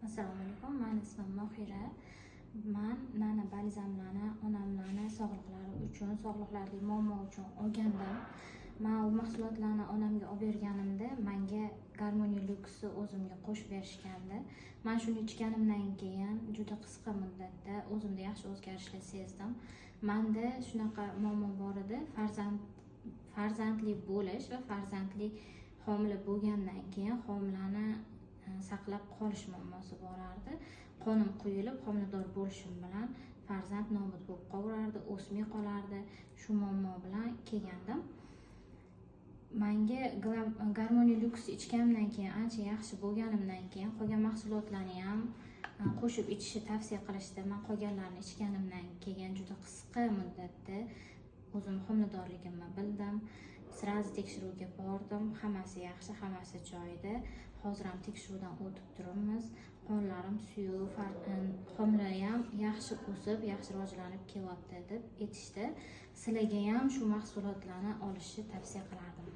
Assalomu alaykum. Men ismim Mohira. Men nana balzamlarni onamlarni sog'liqlari muammo uchun olgandim. Men u mahsulotlarni onamga olib berganimda menga Garmoniya Lux'ni o'zimga qo'shib berishgandi. Men shuni ichganimdan keyin juda qisqa muddatda o'zimda yaxshi o'zgarishlar sezdim. Menda shunaqa muammo bor edi. Farzandli bo'lish va farzandli homila bo'lgandan keyin homilani saqlab qolish muammosi borardi. Qonim quyilib, homilador bo'lishim bilan farzand nobud bo'lib qolaverardi, o'smay qolardi. Shu muammo bilan kelgandim. Menga Garmoniya Lux ichganimdan keyin ancha yaxshi bo'lganimdan keyin qolgan mahsulotlarni ham qo'shib ichishni tavsiya qilishdi. Men qolganlarini ichganimdan keyin juda qisqa muddatda o'zim homiladorligimni bildim. Sirazi tekshiruvga bordim. Hammasi yaxshi, hammasi joyida. Hozir ham tekshiruvdan o'tib turibmiz. Qonlarim suyuq, homila ham yaxshi o'sib, yaxshi rivojlanib kelyapti deb aytishdi. Sizlarga ham shu mahsulotlarni olishni tavsiya qilardim.